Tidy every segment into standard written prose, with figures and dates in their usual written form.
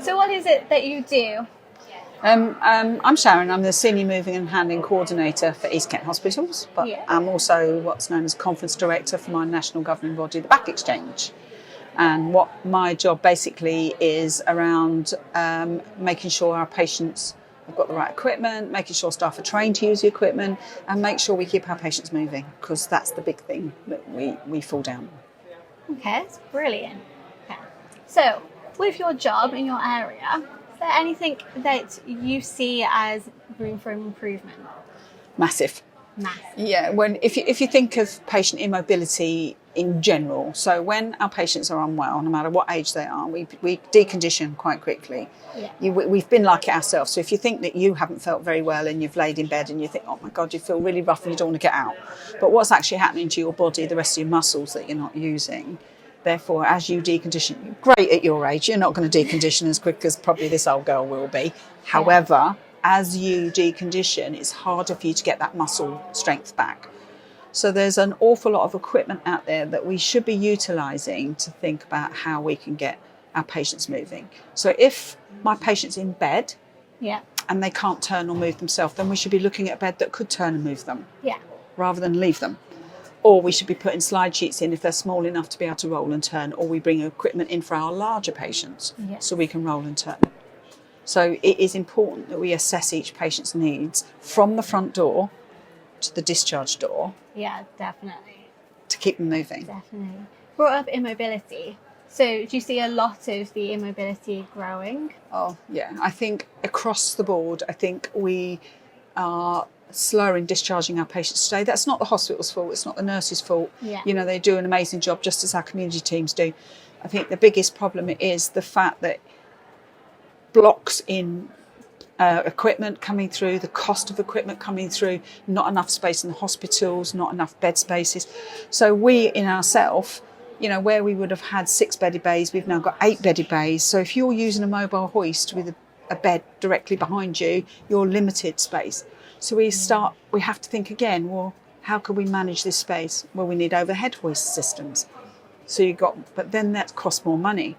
So what is it that you do? I'm Sharon. I'm the Senior Moving and Handling Coordinator for East Kent Hospitals, but I'm also what's known as Conference Director for my national governing body, the Back Exchange. And what my job basically is around making sure our patients have got the right equipment, making sure staff are trained to use the equipment, and make sure we keep our patients moving, because that's the big thing that we fall down on. Okay, that's brilliant. Okay. So, with your job in your area, is there anything that you see as room for improvement? Massive. Yeah, if you think of patient immobility in general, so when our patients are unwell, no matter what age they are, we decondition quite quickly. Yeah. We've been like it ourselves. So if you think that you haven't felt very well and you've laid in bed and you think, oh my God, you feel really rough and you don't want to get out. But what's actually happening to your body, the rest of your muscles that you're not using, therefore, as you decondition, great at your age, you're not going to decondition as quick as probably this old girl will be. However, as you decondition, it's harder for you to get that muscle strength back. So there's an awful lot of equipment out there that we should be utilising to think about how we can get our patients moving. So if my patient's in bed and they can't turn or move themselves, then we should be looking at a bed that could turn and move them rather than leave them. Or we should be putting slide sheets in if they're small enough to be able to roll and turn, or we bring equipment in for our larger patients so we can roll and turn. So it is important that we assess each patient's needs from the front door to the discharge door. Yeah, definitely. To keep them moving. Definitely. Brought up immobility. So do you see a lot of the immobility growing? Oh, yeah. I think across the board, I think we are slower in discharging our patients today. That's not the hospital's fault. It's not the nurse's fault. Yeah. You know, they do an amazing job just as our community teams do. I think the biggest problem is the fact that blocks in equipment coming through, the cost of equipment coming through, not enough space in the hospitals, not enough bed spaces. So we in ourselves, you know, where we would have had 6-bedded bays, we've now got 8-bedded bays. So if you're using a mobile hoist with a bed directly behind you, you're limited space. So we have to think again, well, how can we manage this space? Well, we need overhead hoist systems. But then that costs more money.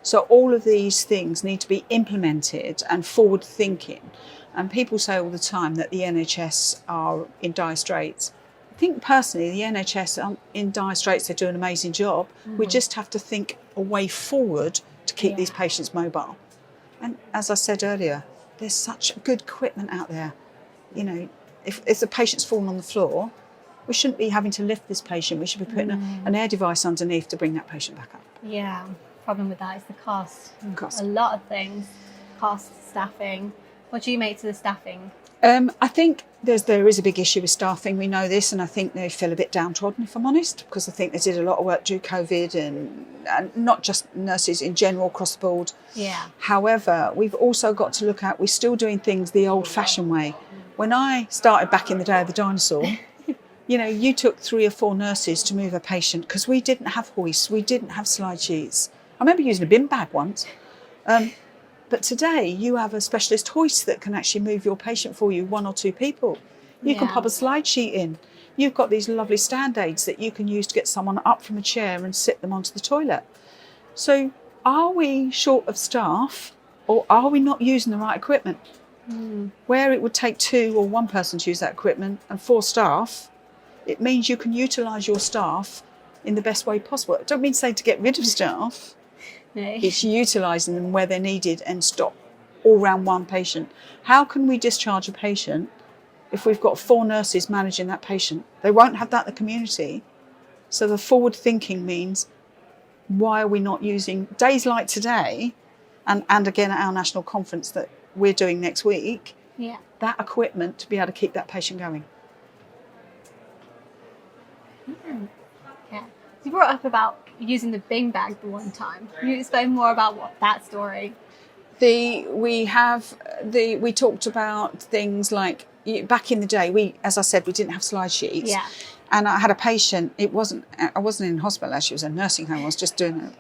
So all of these things need to be implemented and forward thinking. And people say all the time that the NHS are in dire straits. I think personally the NHS are in dire straits. They do an amazing job. We just have to think a way forward to keep these patients mobile. And as I said earlier, there's such good equipment out there. You know, if the patient's fallen on the floor, we shouldn't be having to lift this patient. We should be putting an air device underneath to bring that patient back up. Yeah. Problem with that is the cost. A lot of things. Cost, staffing. What do you make to the staffing? I think there is a big issue with staffing. We know this, and I think they feel a bit downtrodden, if I'm honest, because I think they did a lot of work during COVID and not just nurses in general across the board. Yeah. However, we've also got to look at, we're still doing things the old-fashioned way. When I started back in the day of the dinosaur, you know, you took 3 or 4 nurses to move a patient because we didn't have hoists, we didn't have slide sheets. I remember using a bin bag once. But today you have a specialist hoist that can actually move your patient for you, 1 or 2 people. You can pop a slide sheet in. You've got these lovely stand aids that you can use to get someone up from a chair and sit them onto the toilet. So are we short of staff, or are we not using the right equipment? Where it would take 2 or 1 person to use that equipment and 4 staff, it means you can utilise your staff in the best way possible. I don't mean to say to get rid of staff. No. It's utilising them where they're needed and stop all round one patient. How can we discharge a patient if we've got 4 nurses managing that patient? They won't have that in the community. So the forward thinking means, why are we not using days like today and again at our national conference that we're doing next week, that equipment to be able to keep that patient going? Okay. You brought up about using the bin bag the one time. Can you explain more about that story? We talked about things like, back in the day, as I said, we didn't have slide sheets. Yeah. And I had a patient, I wasn't in hospital actually, it was a nursing home. I was just doing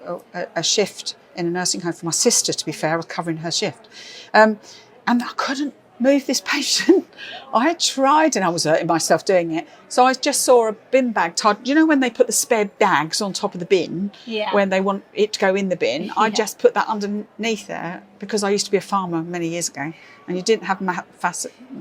a shift in a nursing home for my sister, to be fair. I was covering her shift. And I couldn't move this patient. I had tried and I was hurting myself doing it. So I just saw a bin bag tied. You know when they put the spare bags on top of the bin when they want it to go in the bin? I just put that underneath there because I used to be a farmer many years ago and you didn't have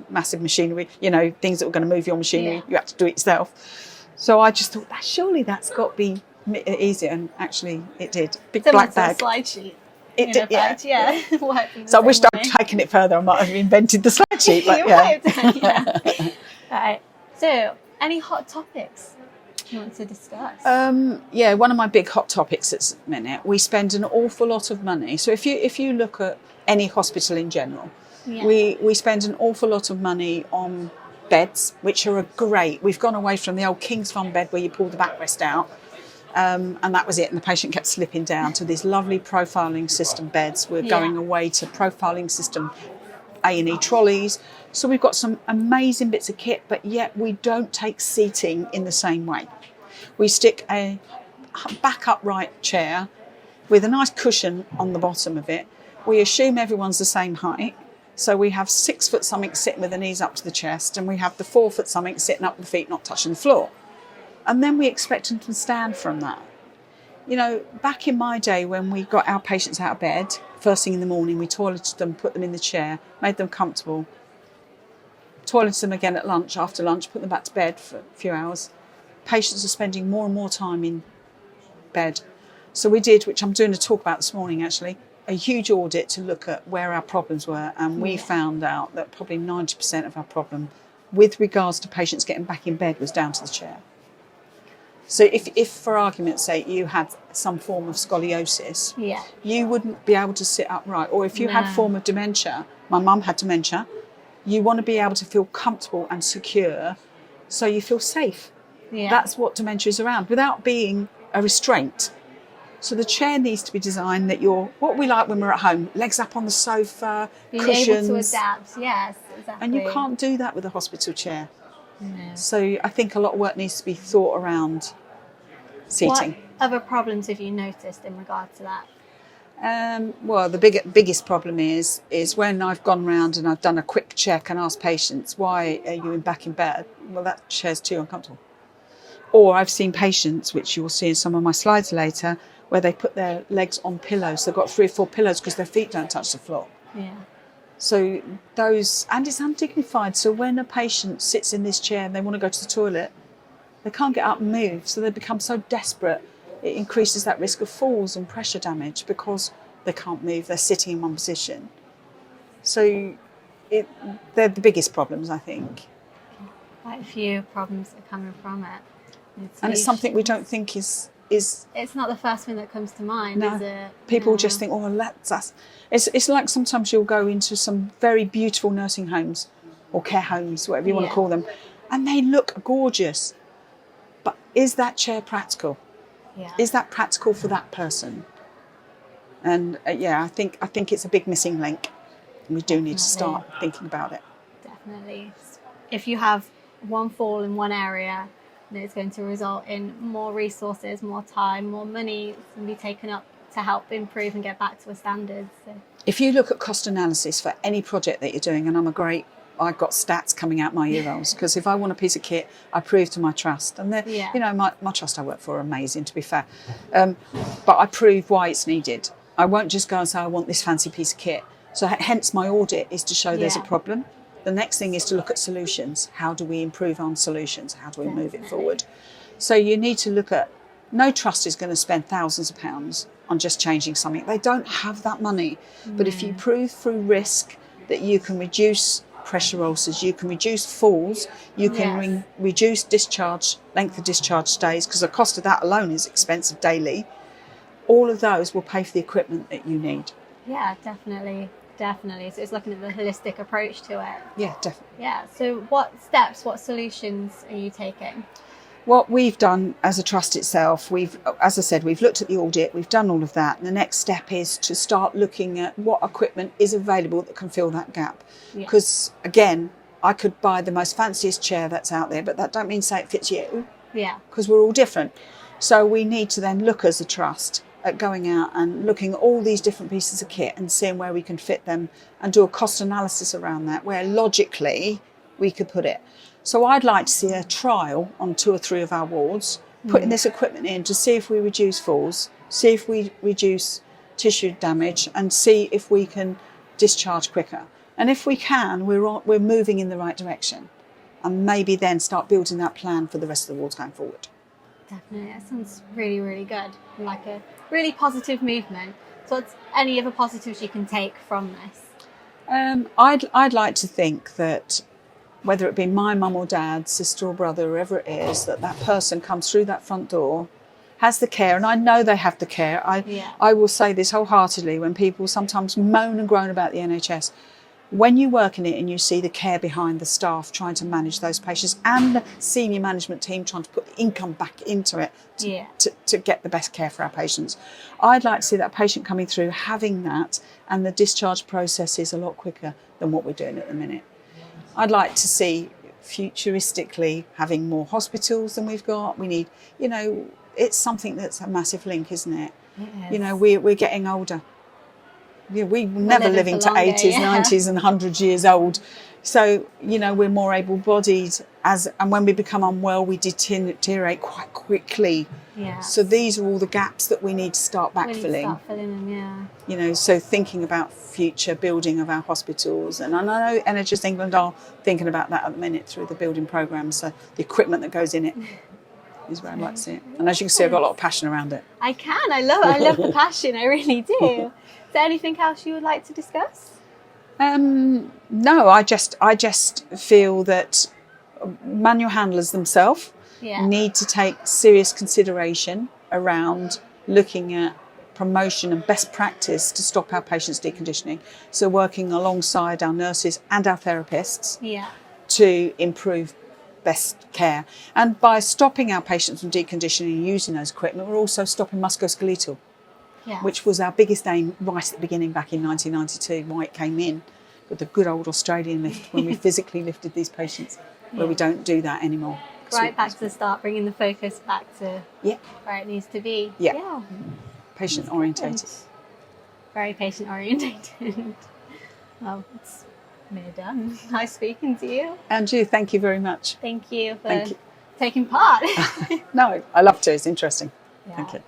massive machinery, you know, things that were going to move your machinery. You had to do it yourself. So I just thought, surely that's got to be easier. And actually it did. Big black bag. Slide sheet. It did, yeah. So I wished I'd taken it further. I might have invented the slide sheet. But Right. So, any hot topics you want to discuss? One of my big hot topics at the minute. We spend an awful lot of money. So if you look at any hospital in general, we spend an awful lot of money on beds, which are great. We've gone away from the old King's Fund bed where you pull the backrest out. And that was it, and the patient kept slipping down to these lovely profiling system beds. We're going away to profiling system A&E trolleys. So we've got some amazing bits of kit, but yet we don't take seating in the same way. We stick a back upright chair with a nice cushion on the bottom of it. We assume everyone's the same height. So we have 6 foot something sitting with the knees up to the chest, and we have the 4 foot something sitting up with the feet not touching the floor. And then we expect them to stand from that. You know, back in my day when we got our patients out of bed, first thing in the morning, we toileted them, put them in the chair, made them comfortable, toileted them again at lunch, after lunch, put them back to bed for a few hours. Patients are spending more and more time in bed. So we did, which I'm doing a talk about this morning actually, a huge audit to look at where our problems were. And we found out that probably 90% of our problem with regards to patients getting back in bed was down to the chair. So if for argument's sake, you had some form of scoliosis, you wouldn't be able to sit upright. Or if you had a form of dementia, my mum had dementia, you want to be able to feel comfortable and secure so you feel safe. That's what dementia is around, without being a restraint. So the chair needs to be designed that you're, what we like when we're at home, legs up on the sofa, cushions. Being able to adapt, yes, exactly. And you can't do that with a hospital chair. No. So I think a lot of work needs to be thought around seating. What other problems have you noticed in regard to that? Well, the biggest problem is when I've gone round and I've done a quick check and asked patients, why are you back in bed? Well, that chair's too uncomfortable. Or I've seen patients, which you will see in some of my slides later, where they put their legs on pillows. They've got 3 or 4 pillows because their feet don't touch the floor. So those, and it's undignified. So when a patient sits in this chair and they want to go to the toilet, they can't get up and move. So they become so desperate, it increases that risk of falls and pressure damage because they can't move. They're sitting in one position. So they're the biggest problems, I think. Quite a few problems are coming from it. It's something we don't think is. It's not the first thing that comes to mind, is it? People just think, oh, that's us. It's like sometimes you'll go into some very beautiful nursing homes or care homes, whatever you want to call them, and they look gorgeous. But is that chair practical? Is that practical for that person? And I think it's a big missing link. And we do need to start thinking about it. Definitely. If you have one fall in one area, then it's going to result in more resources, more time, more money to be taken up to help improve and get back to a standard. So. If you look at cost analysis for any project that you're doing, and I've got stats coming out my ear holes, because if I want a piece of kit, I prove to my trust. And you know, my trust I work for are amazing, to be fair. But I prove why it's needed. I won't just go and say, I want this fancy piece of kit. So hence my audit is to show there's a problem. The next thing is to look at solutions. How do we improve on solutions? How do we move it forward? So you need to look at, no trust is going to spend thousands of pounds on just changing something. They don't have that money. But if you prove through risk that you can reduce pressure ulcers, you can reduce falls, you can reduce discharge, length of discharge stays, because the cost of that alone is expensive daily, all of those will pay for the equipment that you need. Yeah, definitely. Definitely. So it's looking at the holistic approach to it. Yeah, definitely. Yeah. So what steps, what solutions are you taking? What we've done as a trust itself, as I said, we've looked at the audit, we've done all of that. And the next step is to start looking at what equipment is available that can fill that gap. Because again, I could buy the most fanciest chair that's out there, but that don't mean say it fits you. Because we're all different. So we need to then look as a trust at going out and looking at all these different pieces of kit and seeing where we can fit them and do a cost analysis around that, where logically we could put it. So I'd like to see a trial on 2 or 3 of our wards, putting this equipment in to see if we reduce falls, see if we reduce tissue damage, and see if we can discharge quicker. And if we can, we're moving in the right direction. And maybe then start building that plan for the rest of the wards going forward. Definitely, that sounds really, really good. Like a really positive movement. So what's any other positives you can take from this? I'd like to think that whether it be my mum or dad, sister or brother, whoever it is, that person comes through that front door, has the care, and I know they have the care. I will say this wholeheartedly when people sometimes moan and groan about the NHS. When you work in it and you see the care behind the staff trying to manage those patients and the senior management team trying to put the income back into it to get the best care for our patients, I'd like to see that patient coming through having that, and the discharge process is a lot quicker than what we're doing at the minute. I'd like to see futuristically having more hospitals than we've got. We need, it's something that's a massive link, isn't it? It is. We're getting older. Yeah, we're never living to longer, 80s, 90s and 100 years old. So, we're more able-bodied, and when we become unwell, we deteriorate quite quickly. Yeah. So these are all the gaps that we need to start backfilling. We need to start filling them, yeah. So thinking about future building of our hospitals, and I know NHS England are thinking about that at the minute through the building programme, so the equipment that goes in it is where I'd like to see it. And as you can see, I've got a lot of passion around it. I love it. I love the passion, I really do. Is there anything else you would like to discuss? No, I just feel that manual handlers themselves need to take serious consideration around looking at promotion and best practice to stop our patients deconditioning. So working alongside our nurses and our therapists to improve best care. And by stopping our patients from deconditioning and using those equipment, we're also stopping musculoskeletal. Which was our biggest aim right at the beginning back in 1992, why it came in with the good old Australian lift when we physically lifted these patients, where we don't do that anymore. Right back to the start, bringing the focus back to where it needs to be. Yeah. Patient orientated. Very patient orientated. Well, it's near done. Nice speaking to you. And you, thank you very much. Thank you for taking part. No, I love to, it's interesting. Thank you.